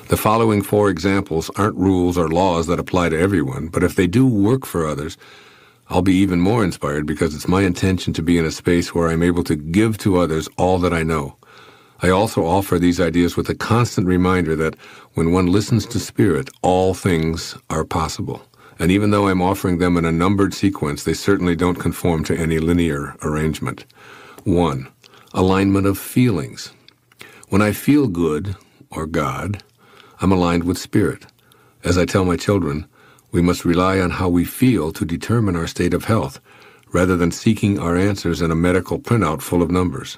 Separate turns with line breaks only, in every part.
The following 4 examples aren't rules or laws that apply to everyone, but if they do work for others, I'll be even more inspired because it's my intention to be in a space where I'm able to give to others all that I know. I also offer these ideas with a constant reminder that when one listens to Spirit, all things are possible. And even though I'm offering them in a numbered sequence, they certainly don't conform to any linear arrangement. 1. Alignment of feelings. When I feel good, or God, I'm aligned with Spirit. As I tell my children, we must rely on how we feel to determine our state of health, rather than seeking our answers in a medical printout full of numbers.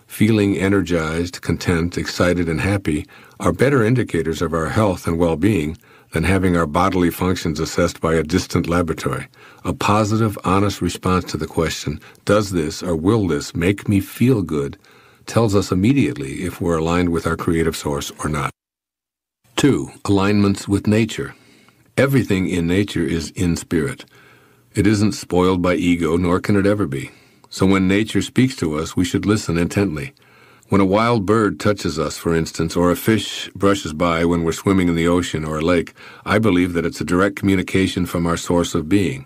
Feeling energized, content, excited, and happy are better indicators of our health and well-being than having our bodily functions assessed by a distant laboratory. A positive, honest response to the question, does this or will this make me feel good, tells us immediately if we're aligned with our creative source or not. 2. Alignments with nature. Everything in nature is in spirit. It isn't spoiled by ego, nor can it ever be. So when nature speaks to us, we should listen intently. When a wild bird touches us, for instance, or a fish brushes by when we're swimming in the ocean or a lake, I believe that it's a direct communication from our source of being.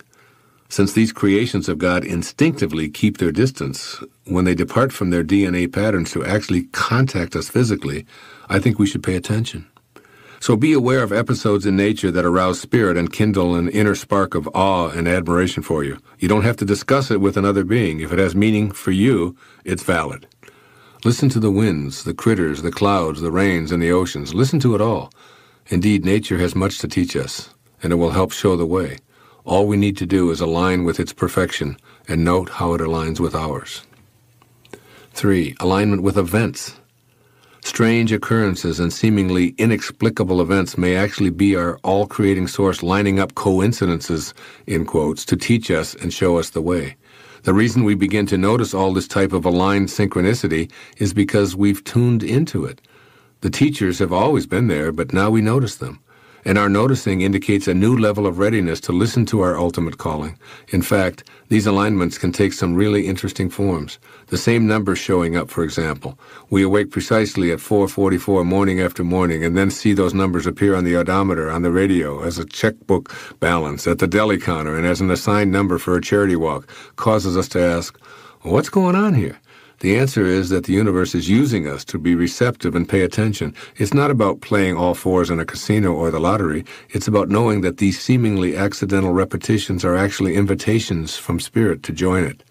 Since these creations of God instinctively keep their distance, when they depart from their DNA patterns to actually contact us physically, I think we should pay attention. So be aware of episodes in nature that arouse spirit and kindle an inner spark of awe and admiration for you. You don't have to discuss it with another being. If it has meaning for you, it's valid. Listen to the winds, the critters, the clouds, the rains, and the oceans. Listen to it all. Indeed, nature has much to teach us, and it will help show the way. All we need to do is align with its perfection and note how it aligns with ours. 3. Alignment with events. Strange occurrences and seemingly inexplicable events may actually be our all-creating source lining up coincidences, in quotes, to teach us and show us the way. The reason we begin to notice all this type of aligned synchronicity is because we've tuned into it. The teachers have always been there, but now we notice them. And our noticing indicates a new level of readiness to listen to our ultimate calling. In fact, these alignments can take some really interesting forms. The same numbers showing up, for example. We awake precisely at 4:44 morning after morning and then see those numbers appear on the odometer, on the radio, as a checkbook balance, at the deli counter, and as an assigned number for a charity walk, causes us to ask, what's going on here? The answer is that the universe is using us to be receptive and pay attention. It's not about playing all fours in a casino or the lottery. It's about knowing that these seemingly accidental repetitions are actually invitations from Spirit to join it.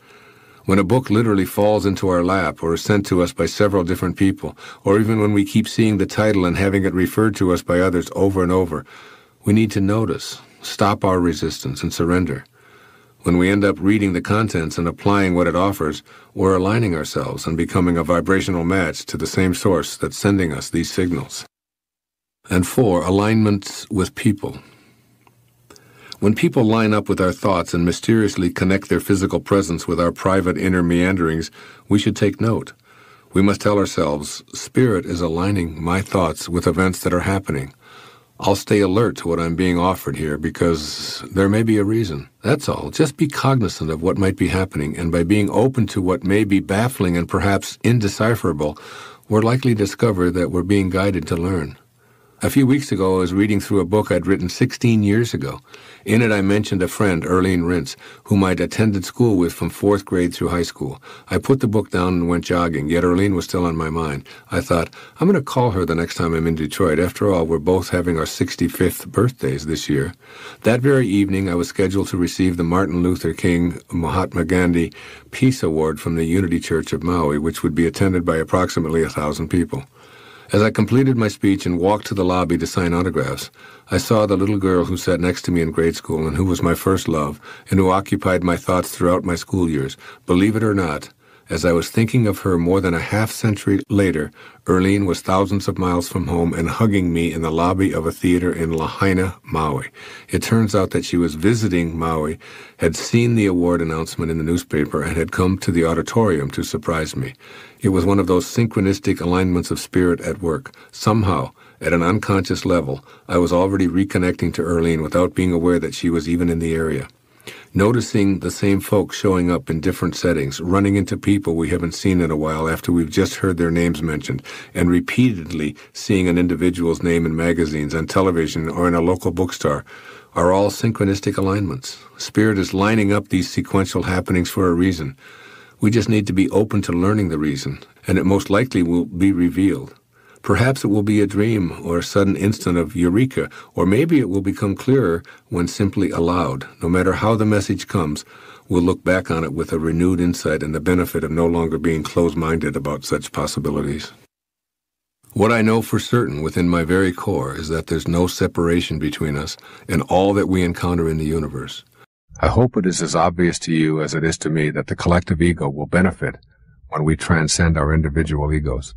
When a book literally falls into our lap or is sent to us by several different people, or even when we keep seeing the title and having it referred to us by others over and over, we need to notice, stop our resistance, and surrender. When we end up reading the contents and applying what it offers, we're aligning ourselves and becoming a vibrational match to the same source that's sending us these signals. And 4, alignments with people. When people line up with our thoughts and mysteriously connect their physical presence with our private inner meanderings, we should take note. We must tell ourselves, Spirit is aligning my thoughts with events that are happening. I'll stay alert to what I'm being offered here because there may be a reason. That's all. Just be cognizant of what might be happening, and by being open to what may be baffling and perhaps indecipherable, we're likely to discover that we're being guided to learn. A few weeks ago, I was reading through a book I'd written 16 years ago. In it, I mentioned a friend, Earlene Rintz, whom I'd attended school with from 4th grade through high school. I put the book down and went jogging, yet Earlene was still on my mind. I thought, I'm going to call her the next time I'm in Detroit. After all, we're both having our 65th birthdays this year. That very evening, I was scheduled to receive the Martin Luther King Mahatma Gandhi Peace Award from the Unity Church of Maui, which would be attended by approximately 1,000 people. As I completed my speech and walked to the lobby to sign autographs, I saw the little girl who sat next to me in grade school and who was my first love and who occupied my thoughts throughout my school years. Believe it or not, as I was thinking of her more than a half-century later, Earlene was thousands of miles from home and hugging me in the lobby of a theater in Lahaina, Maui. It turns out that she was visiting Maui, had seen the award announcement in the newspaper, and had come to the auditorium to surprise me. It was one of those synchronistic alignments of spirit at work. Somehow, at an unconscious level, I was already reconnecting to Earlene without being aware that she was even in the area. Noticing the same folks showing up in different settings, running into people we haven't seen in a while after we've just heard their names mentioned, and repeatedly seeing an individual's name in magazines, on television, or in a local bookstore are all synchronistic alignments. Spirit is lining up these sequential happenings for a reason. We just need to be open to learning the reason, and it most likely will be revealed. Perhaps it will be a dream or a sudden instant of eureka, or maybe it will become clearer when simply allowed. No matter how the message comes, we'll look back on it with a renewed insight and the benefit of no longer being closed-minded about such possibilities. What I know for certain within my very core is that there's no separation between us and all that we encounter in the universe. I hope it is as obvious to you as it is to me that the collective ego will benefit when we transcend our individual egos.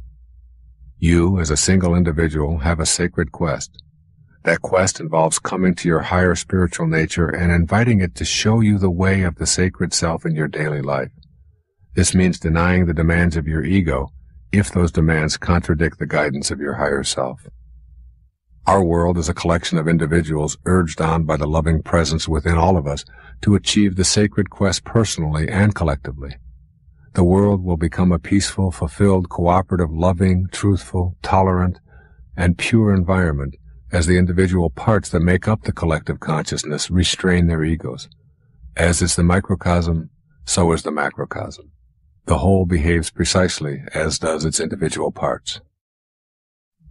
You, as a single individual, have a sacred quest. That quest involves coming to your higher spiritual nature and inviting it to show you the way of the sacred self in your daily life. This means denying the demands of your ego if those demands contradict the guidance of your higher self. Our world is a collection of individuals urged on by the loving presence within all of us to achieve the sacred quest personally and collectively. The world will become a peaceful, fulfilled, cooperative, loving, truthful, tolerant, and pure environment as the individual parts that make up the collective consciousness restrain their egos. As is the microcosm, so is the macrocosm. The whole behaves precisely as does its individual parts.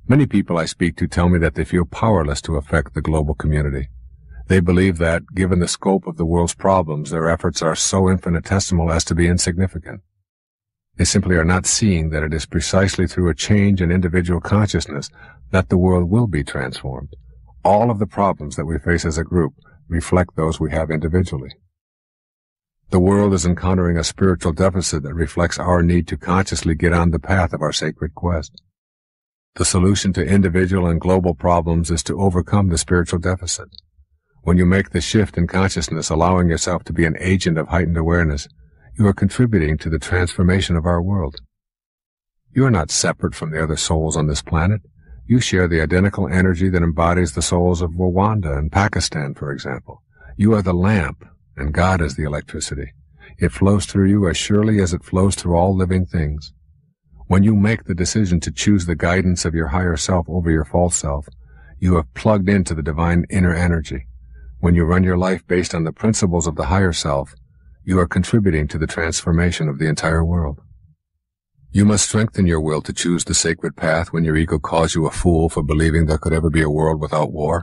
Many people I speak to tell me that they feel powerless to affect the global community. They believe that, given the scope of the world's problems, their efforts are so infinitesimal as to be insignificant. They simply are not seeing that it is precisely through a change in individual consciousness that the world will be transformed. All of the problems that we face as a group reflect those we have individually. The world is encountering a spiritual deficit that reflects our need to consciously get on the path of our sacred quest. The solution to individual and global problems is to overcome the spiritual deficit. When you make the shift in consciousness, allowing yourself to be an agent of heightened awareness, you are contributing to the transformation of our world. You are not separate from the other souls on this planet. You share the identical energy that embodies the souls of Rwanda and Pakistan, for example. You are the lamp, and God is the electricity. It flows through you as surely as it flows through all living things. When you make the decision to choose the guidance of your higher self over your false self, you have plugged into the divine inner energy. When you run your life based on the principles of the higher self, you are contributing to the transformation of the entire world. You must strengthen your will to choose the sacred path when your ego calls you a fool for believing there could ever be a world without war.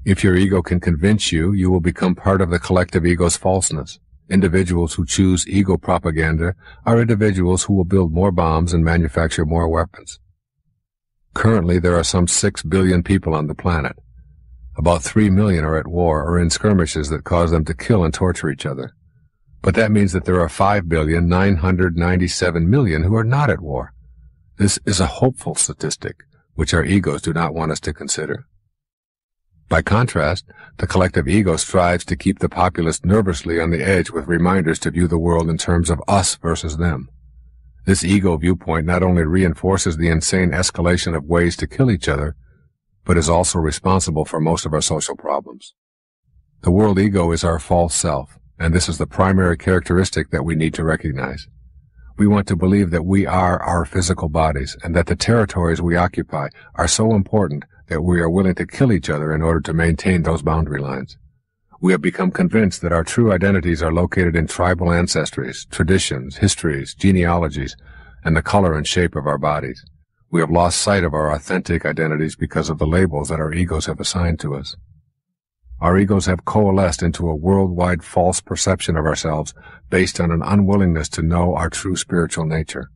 If your ego can convince you, you will become part of the collective ego's falseness. Individuals who choose ego propaganda are individuals who will build more bombs and manufacture more weapons. Currently, there are some 6 billion people on the planet. About 3 million are at war or in skirmishes that cause them to kill and torture each other. But that means that there are 5,997,000,000 who are not at war. This is a hopeful statistic, which our egos do not want us to consider. By contrast, the collective ego strives to keep the populace nervously on the edge with reminders to view the world in terms of us versus them. This ego viewpoint not only reinforces the insane escalation of ways to kill each other, but is also responsible for most of our social problems. The world ego is our false self, and this is the primary characteristic that we need to recognize. We want to believe that we are our physical bodies, and that the territories we occupy are so important that we are willing to kill each other in order to maintain those boundary lines. We have become convinced that our true identities are located in tribal ancestries, traditions, histories, genealogies, and the color and shape of our bodies. We have lost sight of our authentic identities because of the labels that our egos have assigned to us. Our egos have coalesced into a worldwide false perception of ourselves based on an unwillingness to know our true spiritual nature.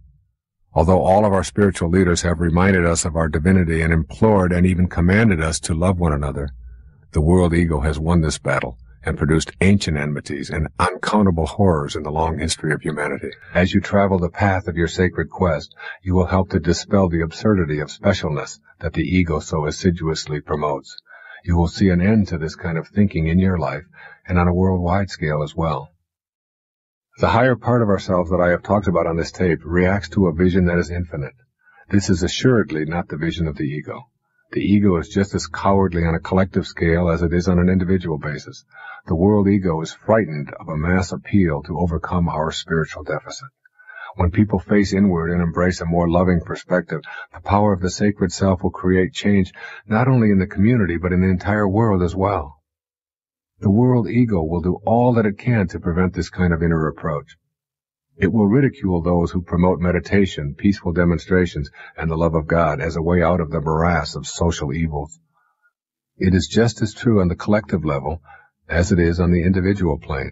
Although all of our spiritual leaders have reminded us of our divinity and implored and even commanded us to love one another, the world ego has won this battle and produced ancient enmities and uncountable horrors in the long history of humanity. As you travel the path of your sacred quest, you will help to dispel the absurdity of specialness that the ego so assiduously promotes. You will see an end to this kind of thinking in your life and on a worldwide scale as well. The higher part of ourselves that I have talked about on this tape reacts to a vision that is infinite. This is assuredly not the vision of the ego. The ego is just as cowardly on a collective scale as it is on an individual basis. The world ego is frightened of a mass appeal to overcome our spiritual deficit. When people face inward and embrace a more loving perspective, the power of the sacred self will create change not only in the community but in the entire world as well. The world ego will do all that it can to prevent this kind of inner approach. It will ridicule those who promote meditation, peaceful demonstrations, and the love of God as a way out of the morass of social evils. It is just as true on the collective level as it is on the individual plane.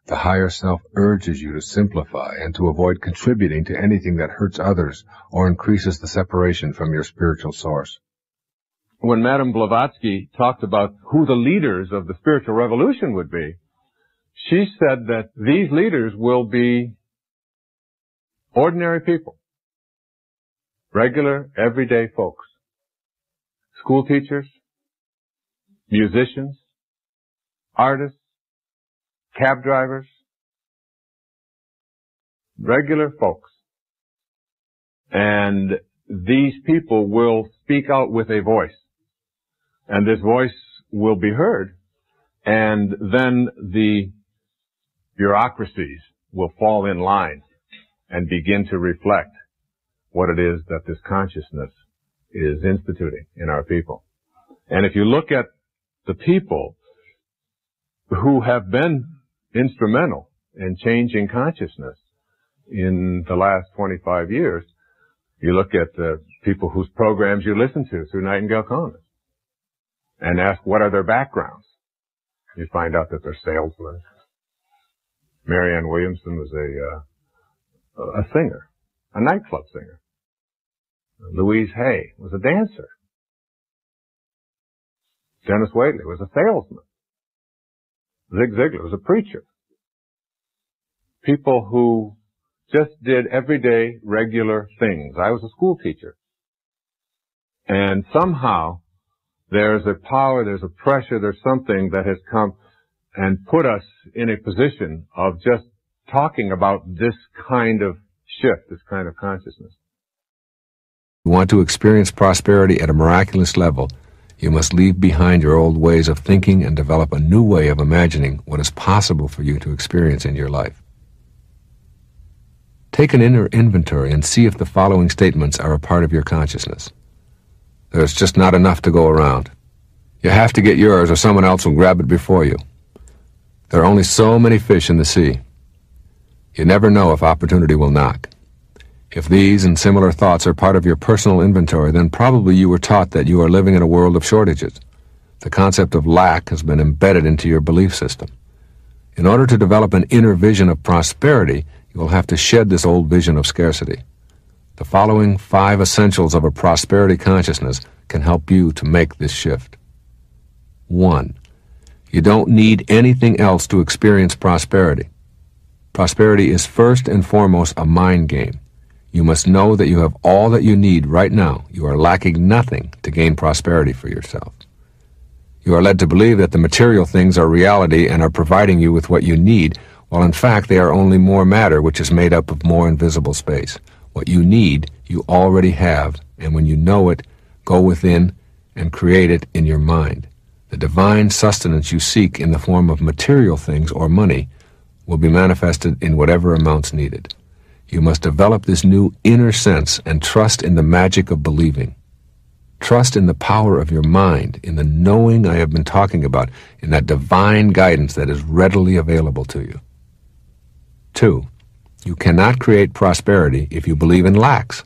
The higher self urges you to simplify and to avoid contributing to anything that hurts others or increases the separation from your spiritual source.
When Madame Blavatsky talked about who the leaders of the spiritual revolution would be, she said that these leaders will be ordinary people, regular, everyday folks, school teachers, musicians, artists, cab drivers, regular folks. And these people will speak out with a voice, and this voice will be heard, and then the bureaucracies will fall in line and begin to reflect what it is that this consciousness is instituting in our people. And if you look at the people who have been instrumental in changing consciousness in the last 25 years, you look at the people whose programs you listen to through Nightingale Congress and ask what are their backgrounds. You find out that they're salesmen. Marianne Williamson was a singer, a nightclub singer. Louise Hay was a dancer. Dennis Waitley was a salesman. Zig Ziglar was a preacher. People who just did everyday, regular things. I was a school teacher. And somehow there's a power, there's a pressure, there's something that has come and put us in a position of just talking about this kind of shift, this kind of consciousness.
If you want to experience prosperity at a miraculous level, you must leave behind your old ways of thinking and develop a new way of imagining what is possible for you to experience in your life. Take an inner inventory and see if the following statements are a part of your consciousness. There's just not enough to go around. You have to get yours or someone else will grab it before you. There are only so many fish in the sea. You never know if opportunity will knock. If these and similar thoughts are part of your personal inventory, then probably you were taught that you are living in a world of shortages. The concept of lack has been embedded into your belief system. In order to develop an inner vision of prosperity, you will have to shed this old vision of scarcity. The following 5 essentials of a prosperity consciousness can help you to make this shift. 1. You don't need anything else to experience prosperity. Prosperity is first and foremost a mind game. You must know that you have all that you need right now. You are lacking nothing to gain prosperity for yourself. You are led to believe that the material things are reality and are providing you with what you need, while in fact they are only more matter which is made up of more invisible space. What you need, you already have, and when you know it, go within and create it in your mind. The divine sustenance you seek in the form of material things or money will be manifested in whatever amounts needed. You must develop this new inner sense and trust in the magic of believing. Trust in the power of your mind, in the knowing I have been talking about, in that divine guidance that is readily available to you. 2. You cannot create prosperity if you believe in lacks.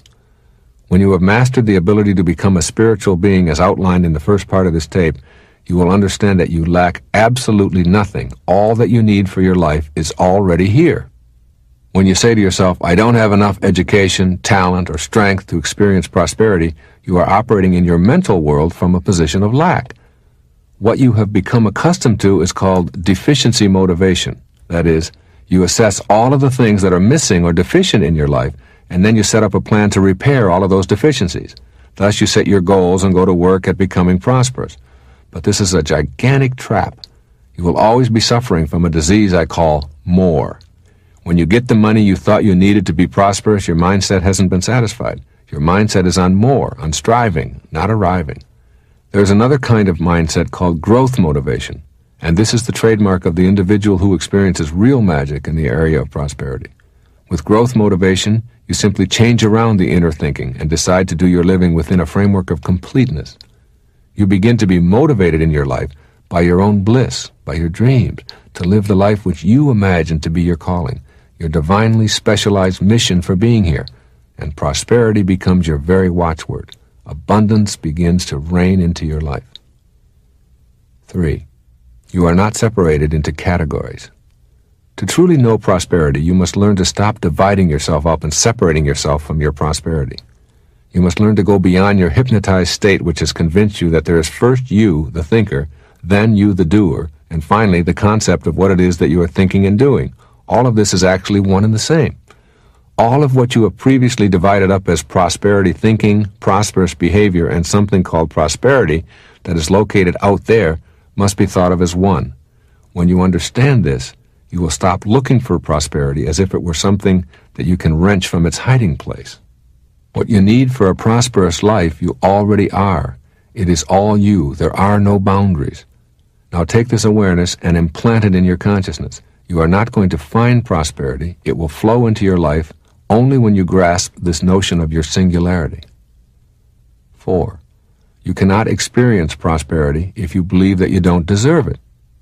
When you have mastered the ability to become a spiritual being as outlined in the first part of this tape, you will understand that you lack absolutely nothing. All that you need for your life is already here. When you say to yourself, I don't have enough education, talent, or strength to experience prosperity, you are operating in your mental world from a position of lack. What you have become accustomed to is called deficiency motivation. That is, you assess all of the things that are missing or deficient in your life, and then you set up a plan to repair all of those deficiencies. Thus, you set your goals and go to work at becoming prosperous. But this is a gigantic trap. You will always be suffering from a disease I call more. When you get the money you thought you needed to be prosperous, your mindset hasn't been satisfied. Your mindset is on more, on striving, not arriving. There's another kind of mindset called growth motivation, and this is the trademark of the individual who experiences real magic in the area of prosperity. With growth motivation, you simply change around the inner thinking and decide to do your living within a framework of completeness. You begin to be motivated in your life by your own bliss, by your dreams, to live the life which you imagine to be your calling, your divinely specialized mission for being here, and prosperity becomes your very watchword. Abundance begins to reign into your life. 3. You are not separated into categories. To truly know prosperity, you must learn to stop dividing yourself up and separating yourself from your prosperity. You must learn to go beyond your hypnotized state, which has convinced you that there is first you, the thinker, then you, the doer, and finally the concept of what it is that you are thinking and doing. All of this is actually one and the same. All of what you have previously divided up as prosperity thinking, prosperous behavior, and something called prosperity that is located out there must be thought of as one. When you understand this, you will stop looking for prosperity as if it were something that you can wrench from its hiding place. What you need for a prosperous life, you already are. It is all you. There are no boundaries. Now take this awareness and implant it in your consciousness. You are not going to find prosperity. It will flow into your life only when you grasp this notion of your singularity. 4. You cannot experience prosperity if you believe that you don't deserve it.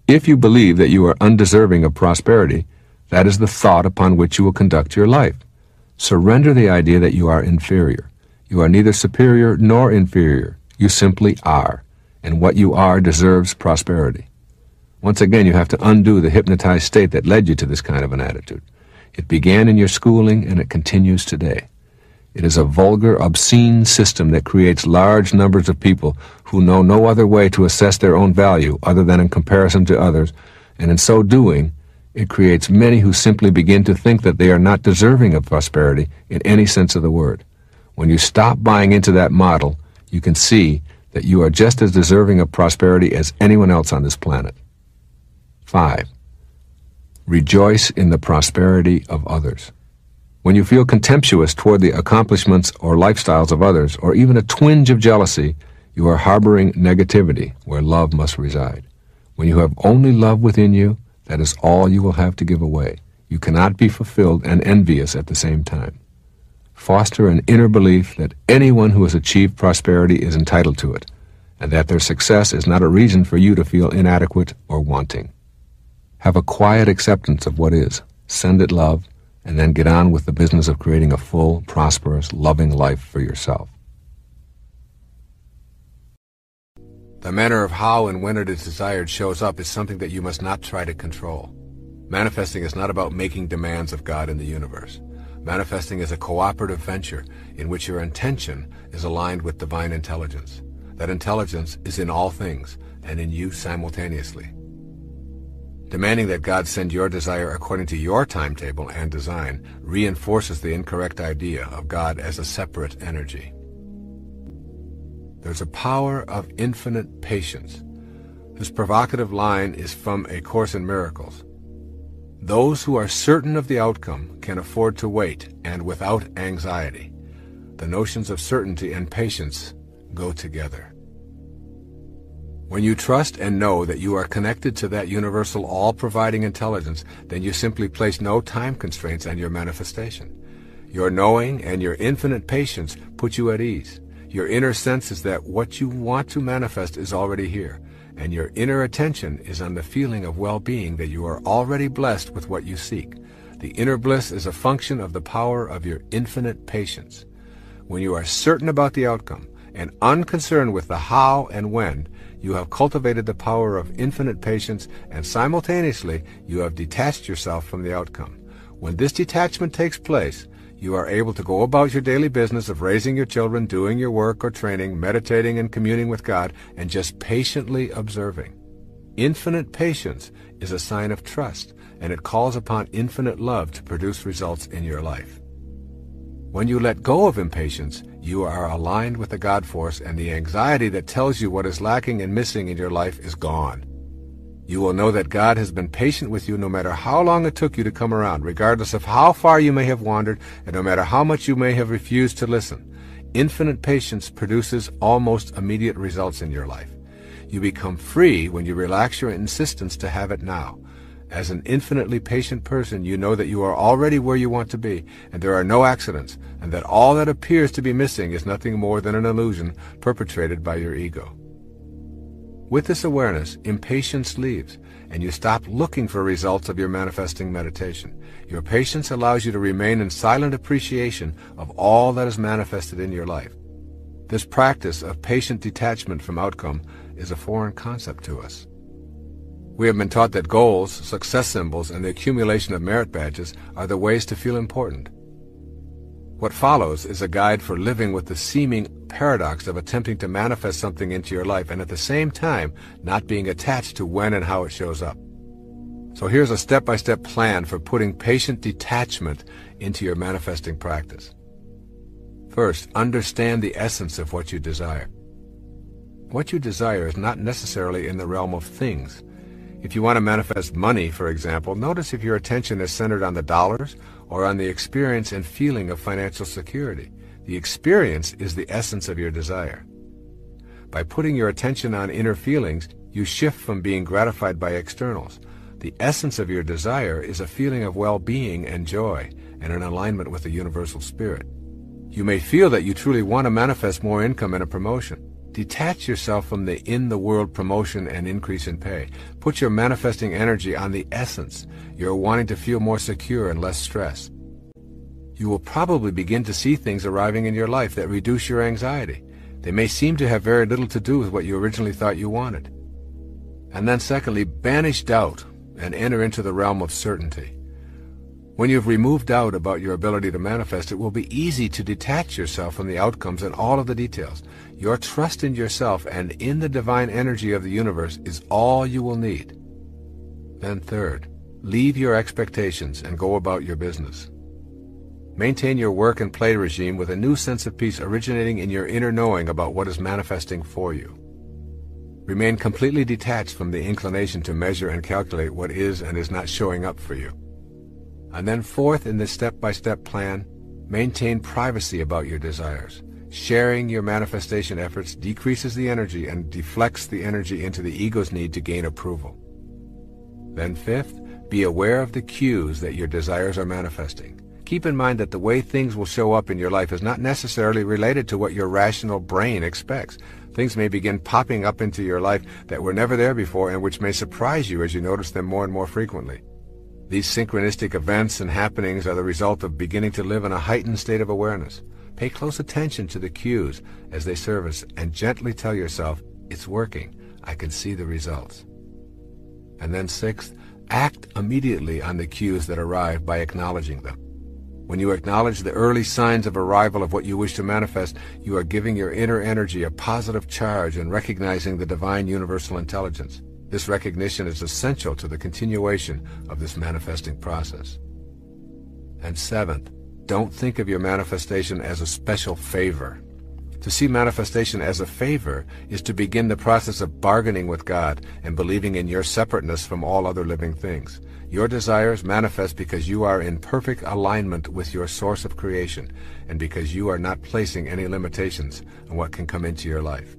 If you believe that you are undeserving of prosperity, that is the thought upon which you will conduct your life. Surrender the idea that you are inferior. You are neither superior nor inferior. You simply are, and what you are deserves prosperity. Once again, you have to undo the hypnotized state that led you to this kind of an attitude. It began in your schooling, and it continues today. It is a vulgar, obscene system that creates large numbers of people who know no other way to assess their own value other than in comparison to others, and in so doing, it creates many who simply begin to think that they are not deserving of prosperity in any sense of the word. When you stop buying into that model, you can see that you are just as deserving of prosperity as anyone else on this planet. 5. Rejoice in the prosperity of others. When you feel contemptuous toward the accomplishments or lifestyles of others, or even a twinge of jealousy, you are harboring negativity where love must reside. When you have only love within you, that is all you will have to give away. You cannot be fulfilled and envious at the same time. Foster an inner belief that anyone who has achieved prosperity is entitled to it, and that their success is not a reason for you to feel inadequate or wanting. Have a quiet acceptance of what is, send it love, and then get on with the business of creating a full, prosperous, loving life for yourself. The manner of how and when it is desired shows up is something that you must not try to control. Manifesting is not about making demands of God in the universe. Manifesting is a cooperative venture in which your intention is aligned with divine intelligence. That intelligence is in all things and in you simultaneously. Demanding that God send your desire according to your timetable and design reinforces the incorrect idea of God as a separate energy. There's a power of infinite patience. This provocative line is from A Course in Miracles. Those who are certain of the outcome can afford to wait and without anxiety. The notions of certainty and patience go together. When you trust and know that you are connected to that universal all-providing intelligence, then you simply place no time constraints on your manifestation. Your knowing and your infinite patience put you at ease. Your inner sense is that what you want to manifest is already here, and your inner attention is on the feeling of well-being that you are already blessed with what you seek. The inner bliss is a function of the power of your infinite patience. When you are certain about the outcome and unconcerned with the how and when, you have cultivated the power of infinite patience, and simultaneously you have detached yourself from the outcome. When this detachment takes place, you are able to go about your daily business of raising your children, doing your work or training, meditating and communing with God, and just patiently observing. Infinite patience is a sign of trust, and it calls upon infinite love to produce results in your life. When you let go of impatience, you are aligned with the God force, and the anxiety that tells you what is lacking and missing in your life is gone. You will know that God has been patient with you no matter how long it took you to come around, regardless of how far you may have wandered, and no matter how much you may have refused to listen. Infinite patience produces almost immediate results in your life. You become free when you relax your insistence to have it now. As an infinitely patient person, you know that you are already where you want to be, and there are no accidents, and that all that appears to be missing is nothing more than an illusion perpetrated by your ego. With this awareness, impatience leaves, and you stop looking for results of your manifesting meditation. Your patience allows you to remain in silent appreciation of all that is manifested in your life. This practice of patient detachment from outcome is a foreign concept to us. We have been taught that goals, success symbols, and the accumulation of merit badges are the ways to feel important. What follows is a guide for living with the seeming paradox of attempting to manifest something into your life and at the same time not being attached to when and how it shows up. So here's a step-by-step plan for putting patient detachment into your manifesting practice. First, understand the essence of what you desire. What you desire is not necessarily in the realm of things. If you want to manifest money, for example, notice if your attention is centered on the dollars or on the experience and feeling of financial security. The experience is the essence of your desire. By putting your attention on inner feelings, you shift from being gratified by externals. The essence of your desire is a feeling of well-being and joy and an alignment with the universal spirit. You may feel that you truly want to manifest more income and a promotion. Detach yourself from the in-the-world promotion and increase in pay. Put your manifesting energy on the essence. You're wanting to feel more secure and less stress. You will probably begin to see things arriving in your life that reduce your anxiety. They may seem to have very little to do with what you originally thought you wanted. And then secondly, banish doubt and enter into the realm of certainty. When you've removed doubt about your ability to manifest, it will be easy to detach yourself from the outcomes and all of the details. Your trust in yourself and in the divine energy of the universe is all you will need. Then third, leave your expectations and go about your business. Maintain your work and play regime with a new sense of peace originating in your inner knowing about what is manifesting for you. Remain completely detached from the inclination to measure and calculate what is and is not showing up for you. And then fourth, in this step-by-step plan, maintain privacy about your desires. Sharing your manifestation efforts decreases the energy and deflects the energy into the ego's need to gain approval. Then fifth, be aware of the cues that your desires are manifesting. Keep in mind that the way things will show up in your life is not necessarily related to what your rational brain expects. Things may begin popping up into your life that were never there before and which may surprise you as you notice them more and more frequently. These synchronistic events and happenings are the result of beginning to live in a heightened state of awareness. Pay close attention to the cues as they surface and gently tell yourself, it's working, I can see the results. And then sixth, act immediately on the cues that arrive by acknowledging them. When you acknowledge the early signs of arrival of what you wish to manifest, you are giving your inner energy a positive charge and recognizing the divine universal intelligence. This recognition is essential to the continuation of this manifesting process. And seventh, don't think of your manifestation as a special favor. To see manifestation as a favor is to begin the process of bargaining with God and believing in your separateness from all other living things. Your desires manifest because you are in perfect alignment with your source of creation and because you are not placing any limitations on what can come into your life.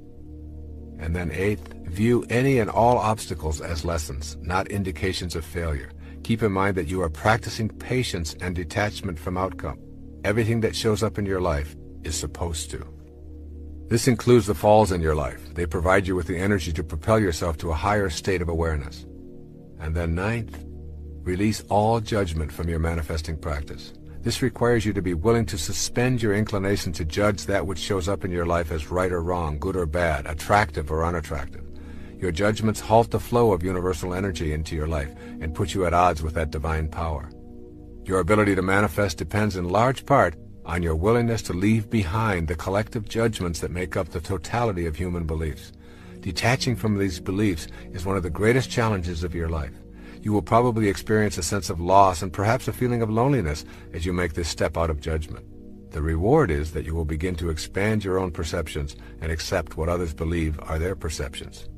And then eighth, view any and all obstacles as lessons, not indications of failure. Keep in mind that you are practicing patience and detachment from outcome. Everything that shows up in your life is supposed to. This includes the falls in your life. They provide you with the energy to propel yourself to a higher state of awareness. And then ninth, release all judgment from your manifesting practice. This requires you to be willing to suspend your inclination to judge that which shows up in your life as right or wrong, good or bad, attractive or unattractive. Your judgments halt the flow of universal energy into your life and put you at odds with that divine power. Your ability to manifest depends in large part on your willingness to leave behind the collective judgments that make up the totality of human beliefs. Detaching from these beliefs is one of the greatest challenges of your life. You will probably experience a sense of loss and perhaps a feeling of loneliness as you make this step out of judgment. The reward is that you will begin to expand your own perceptions and accept what others believe are their perceptions.